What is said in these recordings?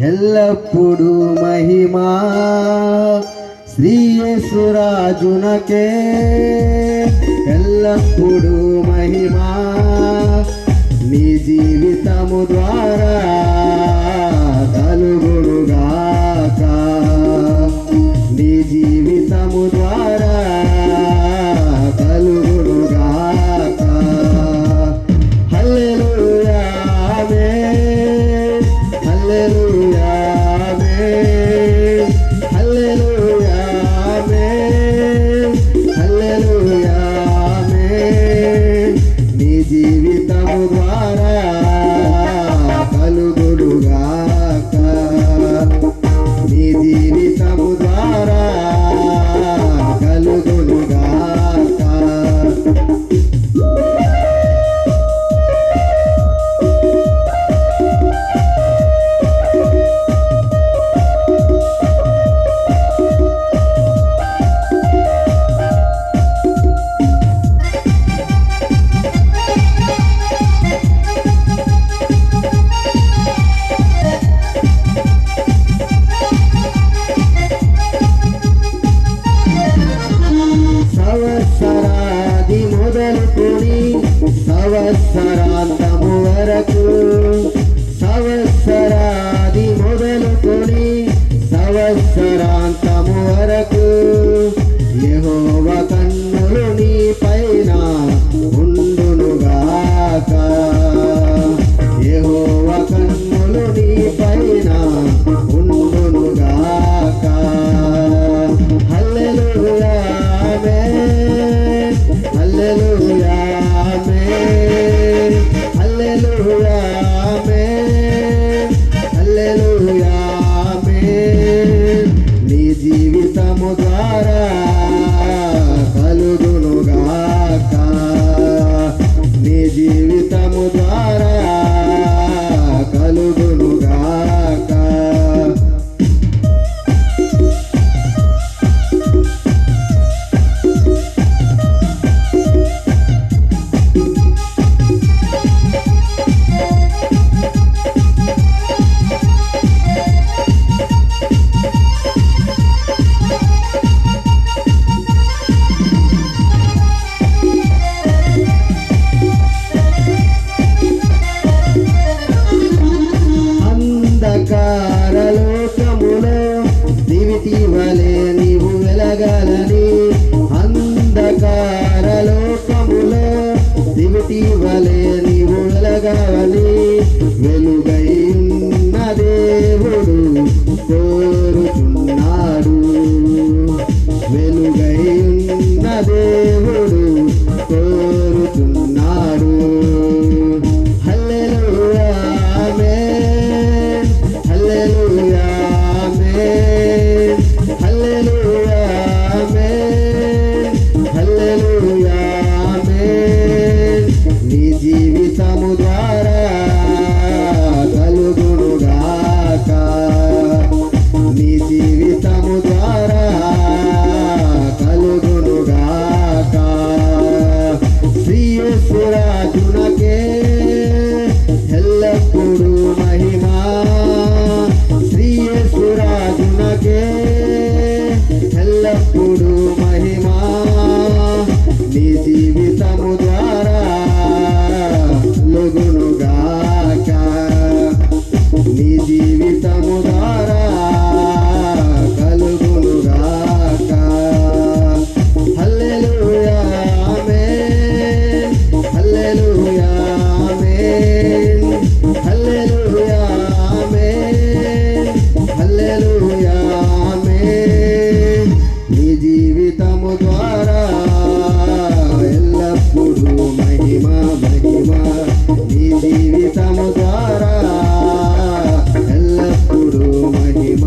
ఎల్లప్పుడు మహిమా శ్రీ యేసురాజునకే, ఎల్లప్పుడు మహిమా నీ జీవితము ద్వారా కలుగునుగాక, నీ జీవితము ద్వారా కలుగునుగాక. హల్లెలూయా ఆమేన్, హల్లెలూయా ఆమేన్, హల్లెలూయా ఆమేన్, హల్లెలూయా ఆమేన్. నీ జీవితము ద్వారా కలుగునుగాక, నీ జీవితము ద్వారా కలుగునుగాక. సంవత్సరాది మొదలుకొని సంవత్సరాంతము వరకు, సంవత్సరాది మొదలుకొని సంవత్సరాంతము వరకు యెహోవా కన్నులు నీ పైన ఉండునుగాక, యెహోవా కన్నులు నీ పైన ఉండునుగాక. హల్లెలూయా ఆమేన్, హల్లెలూయా ఆమేన్, హల్లెలూయా ఆమేన్, హల్లెలూయా ఆమేన్. నీ జీవితము ద్వారా కలుగునుగాక, నీ జీవితము ద్వారా కలుగునుగాక. అంధకారలోకములో దివిటి వలె నీవు వెలగాలని, అంధకారలోకములో దివిటి వలె నీవు వెలగాలని వెలుగై ఉన్న దేవుడు కోరుచున్నాడు, వెలుగై ఉన్న దేవుడు కోరుచున్నాడు. హల్లెలూయా ఆమేన్, హల్లెలూయా ఆమేన్, హల్లెలూయా ఆమేన్, హల్లెలూయా ఆమేన్. నీ జీవితము ద్వారా కలుగునుగాక, నీ జీవితము ద్వారా కలుగునుగాక. శ్రీ యేసురాజునకే ఎల్లప్పుడు మహిమా, శ్రీ యేసురాజునకే ఎల్లప్పుడు మహిమా నీ జీవితము ద్వారా కలుగునుగాక, నీ జీవితము ద్వారా కలుగునుగాక. హల్లెలూయా ఆమేన్, హల్లెలూయా ఆమేన్, హల్లెలూయా ఆమేన్, హల్లెలూయా ఆమేన్. నీ జీవితము ద్వారా ఎల్లప్పుడూ మహిమ మహిమ, నీ జీవితము ద్వారా ఎల్లప్పుడూ మహిమ.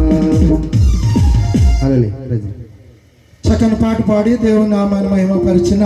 చక్కని పాట పాడి దేవుని నామాన్ని మహిమపరిచిన